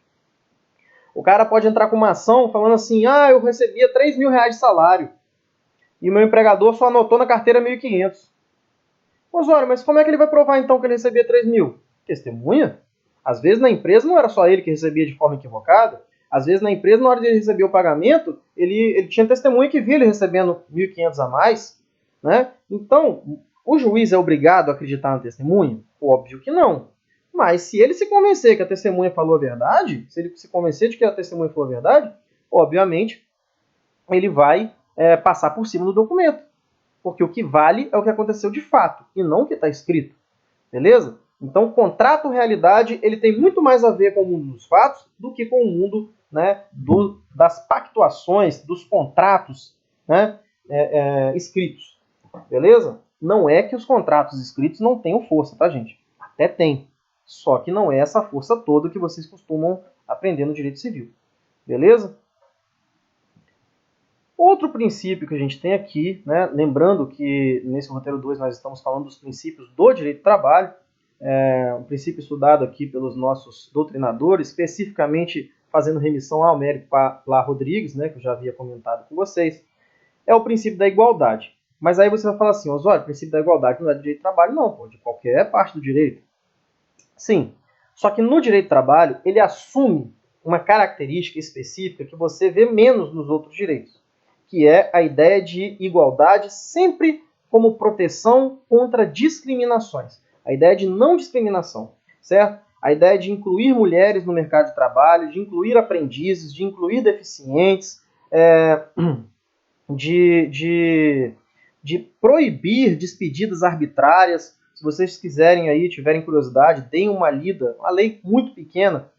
A: O cara pode entrar com uma ação falando assim, eu recebia 3 mil reais de salário e meu empregador só anotou na carteira 1.500. Osório, mas como é que ele vai provar então que ele recebia 3 mil? Testemunha? Às vezes na empresa não era só ele que recebia de forma equivocada. Às vezes na empresa, na hora de ele receber o pagamento, ele tinha testemunha que via ele recebendo 1.500 a mais. Né? Então, o juiz é obrigado a acreditar na testemunha? Óbvio que não. Mas se ele se convencer que a testemunha falou a verdade, se ele se convencer de que a testemunha falou a verdade, obviamente ele vai passar por cima do documento. Porque o que vale é o que aconteceu de fato, e não o que está escrito. Beleza? Então, o contrato realidade ele tem muito mais a ver com o mundo dos fatos do que com o mundo, né, das pactuações, dos contratos, né, escritos. Beleza? Não é que os contratos escritos não tenham força, tá, gente? Até tem. Só que não é essa força toda que vocês costumam aprender no direito civil. Beleza? Outro princípio que a gente tem aqui, né, lembrando que nesse roteiro 2 nós estamos falando dos princípios do direito do trabalho, um princípio estudado aqui pelos nossos doutrinadores, especificamente fazendo remissão ao Américo Plá Rodrigues, né, que eu já havia comentado com vocês, é o princípio da igualdade. Mas aí você vai falar assim, Osório, o princípio da igualdade não é do direito do trabalho, não, pô, de qualquer parte do direito. Sim, só que no direito do trabalho ele assume uma característica específica que você vê menos nos outros direitos, que é a ideia de igualdade sempre como proteção contra discriminações. A ideia de não discriminação, certo? A ideia de incluir mulheres no mercado de trabalho, de incluir aprendizes, de incluir deficientes, de proibir despedidas arbitrárias. Se vocês quiserem aí, tiverem curiosidade, deem uma lida, uma lei muito pequena.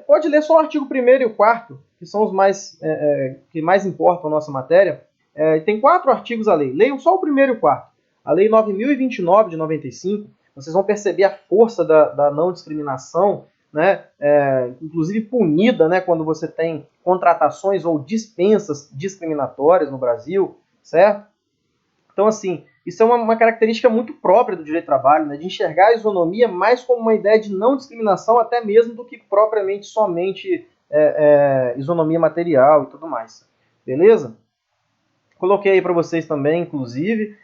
A: Pode ler só o artigo 1º e o 4º, que são os que mais importam a nossa matéria. Tem 4 artigos a lei. Leiam só o 1º e o 4º. A Lei 9.029, de 95, vocês vão perceber a força da não discriminação, né? Inclusive punida, né, quando você tem contratações ou dispensas discriminatórias no Brasil, certo? Então, assim, isso é uma característica muito própria do direito do trabalho, né, de enxergar a isonomia mais como uma ideia de não discriminação, até mesmo do que propriamente somente isonomia material e tudo mais. Beleza? Coloquei aí para vocês também, inclusive,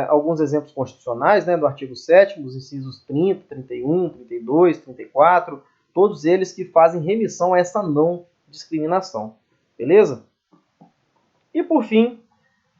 A: alguns exemplos constitucionais, né, do artigo 7º, dos incisos 30, 31, 32, 34, todos eles que fazem remissão a essa não discriminação. Beleza? E, por fim,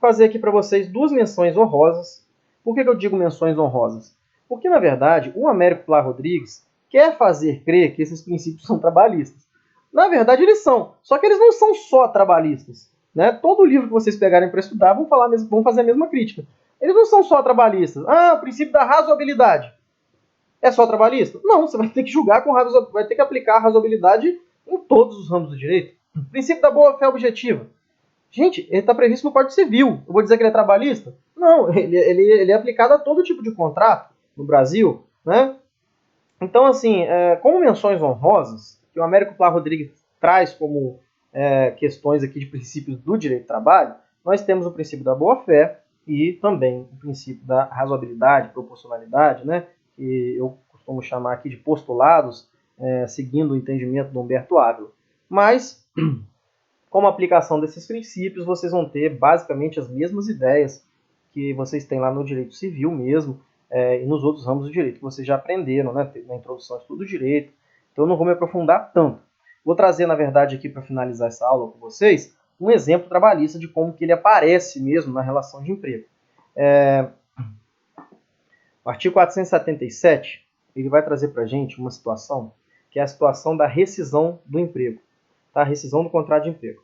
A: fazer aqui para vocês 2 menções honrosas. Por que eu digo menções honrosas? Porque, na verdade, o Américo Plá Rodrigues quer fazer crer que esses princípios são trabalhistas. Na verdade, eles são, só que eles não são só trabalhistas. Né? Todo livro que vocês pegarem para estudar vão fazer a mesma crítica. Eles não são só trabalhistas. O princípio da razoabilidade é só trabalhista? Não, você vai ter que julgar vai ter que aplicar a razoabilidade em todos os ramos do direito. O princípio da boa-fé objetiva. Gente, ele está previsto no Código Civil. Eu vou dizer que ele é trabalhista? Não, ele é aplicado a todo tipo de contrato no Brasil. Né? Então, assim, como menções honrosas, que o Américo Plá Rodrigues traz como questões aqui de princípios do direito do trabalho, nós temos o princípio da boa-fé e também o princípio da razoabilidade, proporcionalidade, né, que eu costumo chamar aqui de postulados, seguindo o entendimento do Humberto Ávila. Mas, como aplicação desses princípios, vocês vão ter basicamente as mesmas ideias que vocês têm lá no direito civil mesmo, e nos outros ramos do direito, que vocês já aprenderam, né, na introdução ao estudo do direito. Então eu não vou me aprofundar tanto. Vou trazer, na verdade, aqui para finalizar essa aula com vocês, um exemplo trabalhista de como que ele aparece mesmo na relação de emprego. O artigo 477, ele vai trazer para a gente uma situação, que é a situação da rescisão do emprego, tá? A rescisão do contrato de emprego.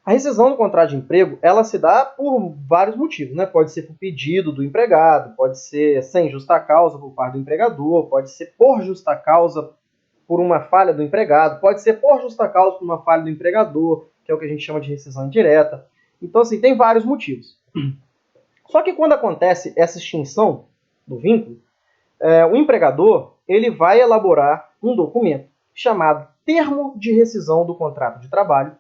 A: A rescisão do contrato de emprego, ela se dá por vários motivos, né? Pode ser por pedido do empregado, pode ser sem justa causa por parte do empregador, pode ser por justa causa por uma falha do empregado, pode ser por justa causa por uma falha do empregador, que é o que a gente chama de rescisão indireta. Então, assim, tem vários motivos. Só que quando acontece essa extinção do vínculo, o empregador ele vai elaborar um documento chamado Termo de Rescisão do Contrato de Trabalho,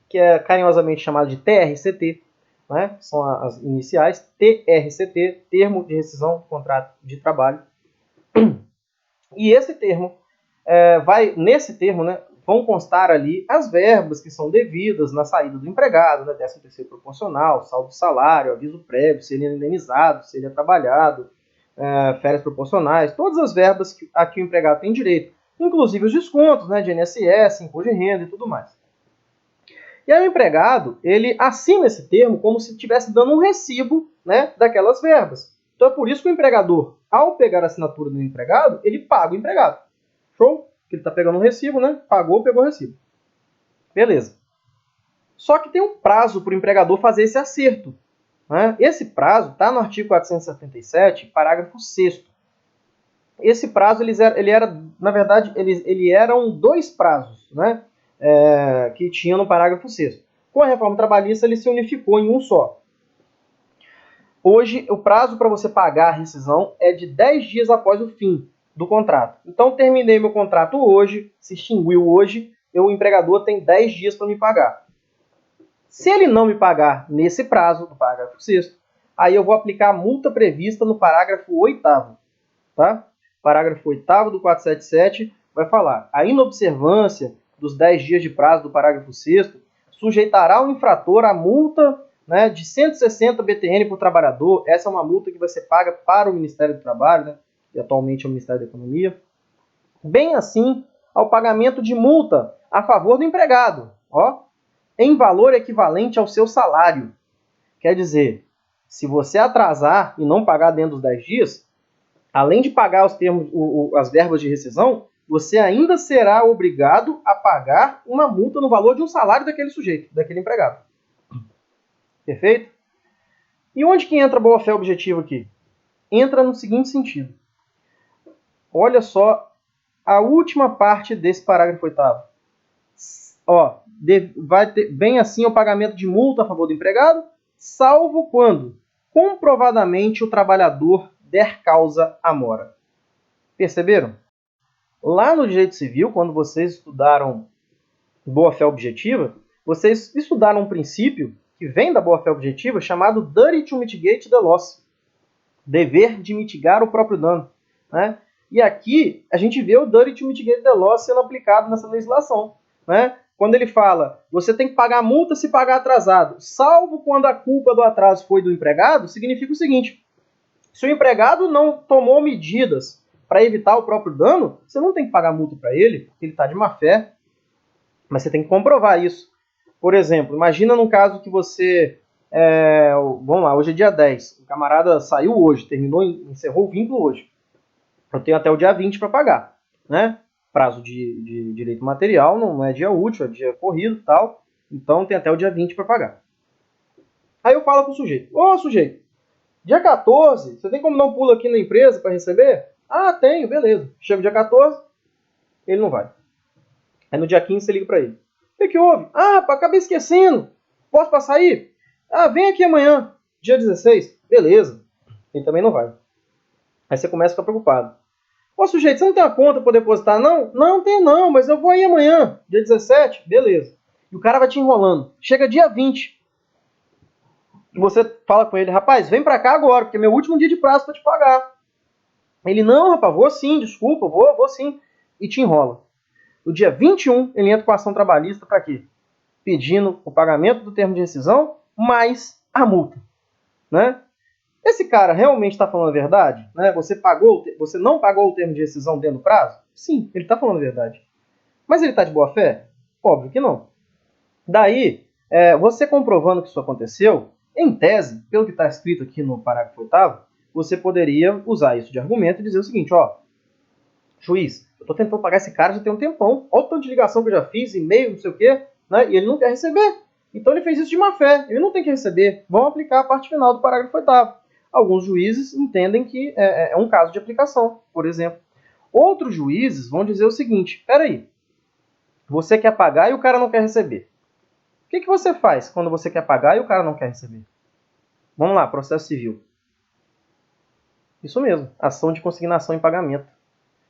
A: que é carinhosamente chamado de TRCT, né? São as iniciais, TRCT, Termo de Rescisão do Contrato de Trabalho. E esse termo, nesse termo, né, vão constar ali as verbas que são devidas na saída do empregado, né, 13º proporcional, saldo de salário, aviso prévio, se ele é indenizado, se ele é trabalhado, férias proporcionais, todas as verbas a que o empregado tem direito, inclusive os descontos, né, de INSS, imposto de renda e tudo mais. E aí o empregado, ele assina esse termo como se estivesse dando um recibo, né, daquelas verbas. Então é por isso que o empregador, ao pegar a assinatura do empregado, ele paga o empregado. Show? Porque ele está pegando um recibo, né? Pagou, pegou o recibo. Beleza. Só que tem um prazo para o empregador fazer esse acerto. Né? Esse prazo está no artigo 477, parágrafo 6º. Esse prazo, na verdade, ele eram 2 prazos, né? Que tinha no parágrafo 6º. Com a reforma trabalhista, ele se unificou em um só. Hoje, o prazo para você pagar a rescisão é de 10 dias após o fim do contrato. Então, terminei meu contrato hoje, se extinguiu hoje, o empregador tem 10 dias para me pagar. Se ele não me pagar nesse prazo, do parágrafo 6º, aí eu vou aplicar a multa prevista no parágrafo 8º. Tá? Parágrafo 8º do 477 vai falar: a inobservância dos 10 dias de prazo do parágrafo 6º sujeitará o infrator à multa, né, de 160 BTN por trabalhador. Essa é uma multa que vai ser paga para o Ministério do Trabalho, né, que atualmente é o Ministério da Economia. Bem assim ao pagamento de multa a favor do empregado, ó, em valor equivalente ao seu salário. Quer dizer, se você atrasar e não pagar dentro dos 10 dias, além de pagar as verbas de rescisão, você ainda será obrigado a pagar uma multa no valor de um salário daquele sujeito, daquele empregado. Perfeito? E onde que entra a boa-fé objetiva aqui? Entra no seguinte sentido. Olha só a última parte desse parágrafo 8º. Ó, vai ter bem assim o pagamento de multa a favor do empregado, salvo quando comprovadamente o trabalhador der causa à mora. Perceberam? Lá no direito civil, quando vocês estudaram boa-fé objetiva, vocês estudaram um princípio que vem da boa-fé objetiva chamado duty to mitigate the loss, dever de mitigar o próprio dano, né? E aqui a gente vê o duty to mitigate the loss sendo aplicado nessa legislação, né? Quando ele fala, você tem que pagar a multa se pagar atrasado, salvo quando a culpa do atraso foi do empregado, significa o seguinte: se o empregado não tomou medidas para evitar o próprio dano, você não tem que pagar multa para ele, porque ele está de má fé, mas você tem que comprovar isso. Por exemplo, imagina num caso que você... vamos lá, hoje é dia 10, o camarada saiu hoje, encerrou o vínculo hoje. Eu tenho até o dia 20 para pagar, né? Prazo de direito material não é dia útil, é dia corrido e tal, então tem até o dia 20 para pagar. Aí eu falo pro sujeito, ô sujeito, dia 14, você tem como dar um pulo aqui na empresa para receber? Ah, tenho, beleza. Chega o dia 14, ele não vai. Aí no dia 15 você liga para ele. O que houve? Ah, acabei esquecendo. Posso passar aí? Ah, vem aqui amanhã, dia 16. Beleza. Ele também não vai. Aí você começa a ficar preocupado. Ô sujeito, você não tem a conta para depositar não? Não, tenho não, mas eu vou aí amanhã, dia 17. Beleza. E o cara vai te enrolando. Chega dia 20. E você fala com ele, rapaz, vem para cá agora, porque é meu último dia de prazo para te pagar. Ele, não, rapaz, vou sim, desculpa, vou sim. E te enrola. No dia 21, ele entra com a ação trabalhista para quê? Pedindo o pagamento do termo de rescisão mais a multa, né? Esse cara realmente está falando a verdade? Né? Você não pagou o termo de rescisão dentro do prazo? Sim, ele está falando a verdade. Mas ele está de boa fé? Óbvio que não. Daí, você comprovando que isso aconteceu, em tese, pelo que está escrito aqui no parágrafo 8º, você poderia usar isso de argumento e dizer o seguinte, ó, juiz, eu estou tentando pagar esse cara já tem um tempão, olha o tanto de ligação que eu já fiz, e-mail, não sei o quê, né? E ele não quer receber. Então ele fez isso de má fé, ele não tem que receber. Vamos aplicar a parte final do parágrafo 8º. Alguns juízes entendem que é um caso de aplicação, por exemplo. Outros juízes vão dizer o seguinte, peraí, você quer pagar e o cara não quer receber. O que você faz quando você quer pagar e o cara não quer receber? Vamos lá, processo civil. Isso mesmo, ação de consignação em pagamento.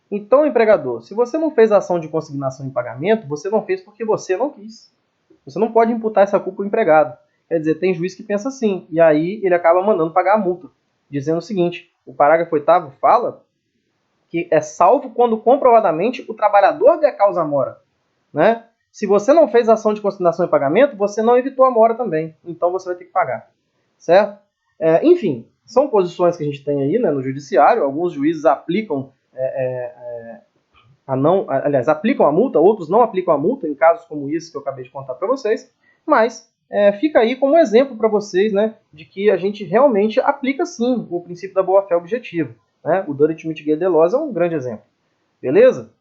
A: Então, empregador, se você não fez a ação de consignação em pagamento, você não fez porque você não quis. Você não pode imputar essa culpa ao empregado. Quer dizer, tem juiz que pensa assim, e aí ele acaba mandando pagar a multa, dizendo o seguinte, o parágrafo 8º fala que é salvo quando comprovadamente o trabalhador der causa à mora, né? Se você não fez a ação de consignação em pagamento, você não evitou a mora também, então você vai ter que pagar, certo? Enfim, são posições que a gente tem aí, né, no judiciário, alguns juízes aplicam aplicam a multa, outros não aplicam a multa, em casos como esse que eu acabei de contar para vocês, mas fica aí como exemplo para vocês, né, de que a gente realmente aplica sim o princípio da boa-fé objetiva, né? O duty to mitigate the loss é um grande exemplo, beleza?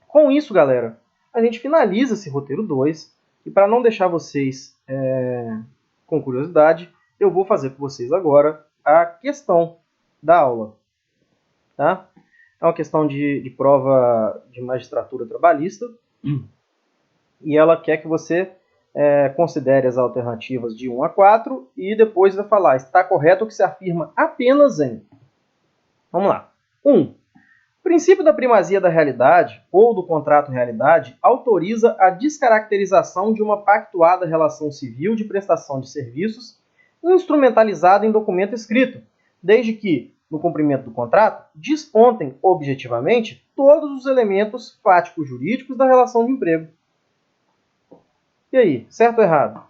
A: Com isso, galera, a gente finaliza esse roteiro 2, e para não deixar vocês com curiosidade, eu vou fazer com vocês agora a questão da aula, tá? É uma questão de prova de magistratura trabalhista e ela quer que você considere as alternativas de 1 a 4 e depois vai falar, está correto o que se afirma apenas em... Vamos lá. 1. O princípio da primazia da realidade ou do contrato realidade autoriza a descaracterização de uma pactuada relação civil de prestação de serviços instrumentalizada em documento escrito, desde que, no cumprimento do contrato, despontem objetivamente todos os elementos fáticos jurídicos da relação de emprego. E aí, certo ou errado?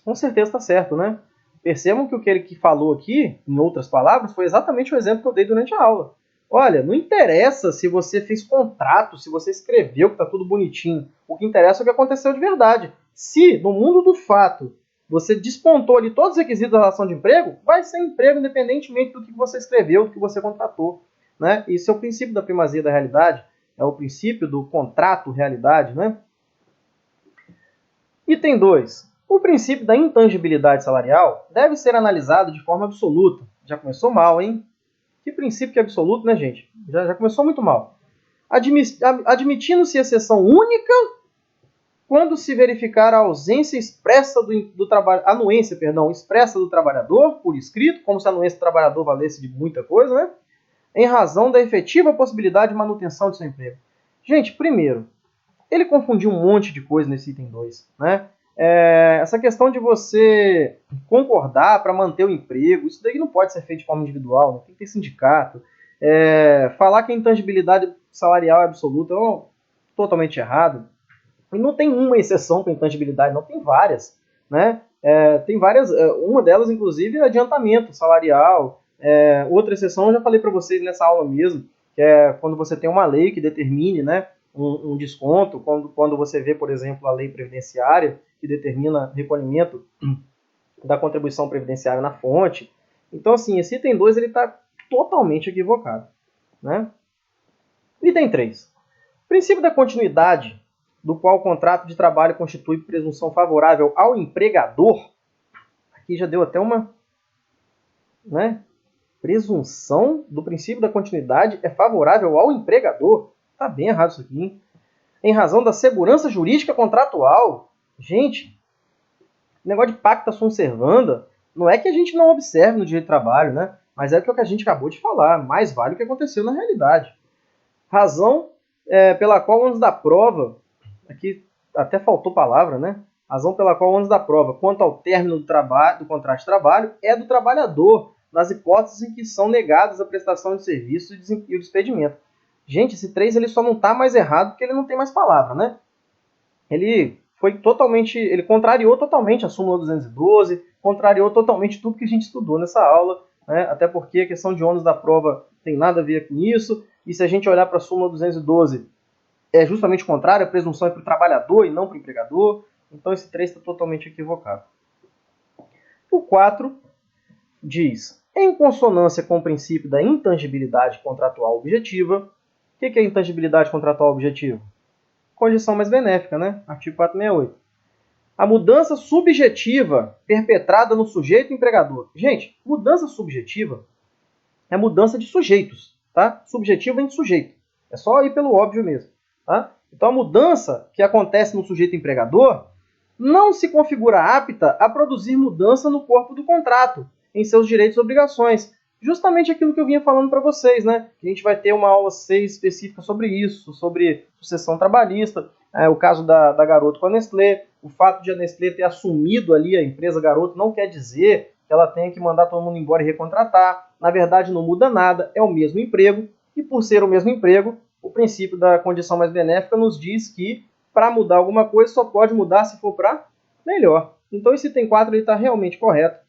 A: Com certeza está certo, né? Percebam que o que ele falou aqui, em outras palavras, foi exatamente o exemplo que eu dei durante a aula. Olha, não interessa se você fez contrato, se você escreveu que está tudo bonitinho. O que interessa é o que aconteceu de verdade. Se, no mundo do fato, você despontou ali todos os requisitos da relação de emprego, vai ser emprego independentemente do que você escreveu, do que você contratou. Né? Isso é o princípio da primazia da realidade, é o princípio do contrato realidade. Né? Item 2. O princípio da intangibilidade salarial deve ser analisado de forma absoluta. Já começou mal, hein? Que princípio que é absoluto, né, gente? Já começou muito mal. Admitindo-se exceção única quando se verificar a ausência expressa do trabalho, anuência, perdão, expressa do trabalhador por escrito, como se a anuência do trabalhador valesse de muita coisa, né? Em razão da efetiva possibilidade de manutenção de seu emprego. Gente, primeiro, ele confundiu um monte de coisa nesse item 2, né? Essa questão de você concordar para manter o emprego, isso daí não pode ser feito de forma individual, né? Tem que ter sindicato. Falar que a intangibilidade salarial é absoluta é totalmente errado. E não tem uma exceção para intangibilidade, não, tem várias. Né? Tem várias, uma delas, inclusive, é adiantamento salarial. Outra exceção, eu já falei para vocês nessa aula mesmo, que é quando você tem uma lei que determine, né, um desconto, quando você vê, por exemplo, a lei previdenciária, que determina recolhimento da contribuição previdenciária na fonte. Então, assim, esse item 2 está totalmente equivocado. Né? Item 3. Princípio da continuidade, do qual o contrato de trabalho constitui presunção favorável ao empregador. Aqui já deu até uma... Né? Presunção do princípio da continuidade é favorável ao empregador. Está bem errado isso aqui, hein? Em razão da segurança jurídica contratual. Gente, negócio de pacta sunt servanda, não é que a gente não observe no direito do trabalho, né? Mas é o que a gente acabou de falar, mais vale o que aconteceu na realidade. Razão pela qual o ônus da prova, aqui até faltou palavra, né? Razão pela qual o ônus da prova, quanto ao término do contrato de trabalho, é do trabalhador, nas hipóteses em que são negadas a prestação de serviço e o despedimento. Gente, esse 3 ele só não está mais errado porque ele não tem mais palavra, né? Ele contrariou totalmente a súmula 212, contrariou totalmente tudo que a gente estudou nessa aula, né? Até porque a questão de ônus da prova tem nada a ver com isso, e se a gente olhar para a súmula 212, é justamente o contrário, a presunção é para o trabalhador e não para o empregador, então esse 3 está totalmente equivocado. O 4 diz, em consonância com o princípio da intangibilidade contratual objetiva. O que é intangibilidade contratual objetiva? Condição mais benéfica, né? Artigo 468. A mudança subjetiva perpetrada no sujeito empregador. Gente, mudança subjetiva é mudança de sujeitos, tá? Subjetiva vem de sujeito. É só ir pelo óbvio mesmo, tá? Então a mudança que acontece no sujeito empregador não se configura apta a produzir mudança no corpo do contrato, em seus direitos e obrigações. Justamente aquilo que eu vinha falando para vocês, né? A gente vai ter uma aula 6 específica sobre isso, sobre sucessão trabalhista, o caso da Garoto com a Nestlé. O fato de a Nestlé ter assumido ali a empresa Garoto não quer dizer que ela tenha que mandar todo mundo embora e recontratar. Na verdade, não muda nada, é o mesmo emprego, e por ser o mesmo emprego, o princípio da condição mais benéfica nos diz que para mudar alguma coisa só pode mudar se for para melhor. Então esse item 4 está realmente correto.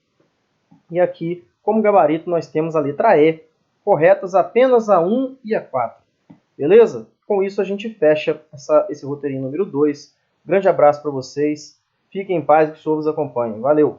A: E aqui, como gabarito, nós temos a letra E, corretas apenas a 1 e a 4. Beleza? Com isso a gente fecha esse roteirinho número 2. Grande abraço para vocês. Fiquem em paz e que o Senhor vos acompanhe. Valeu!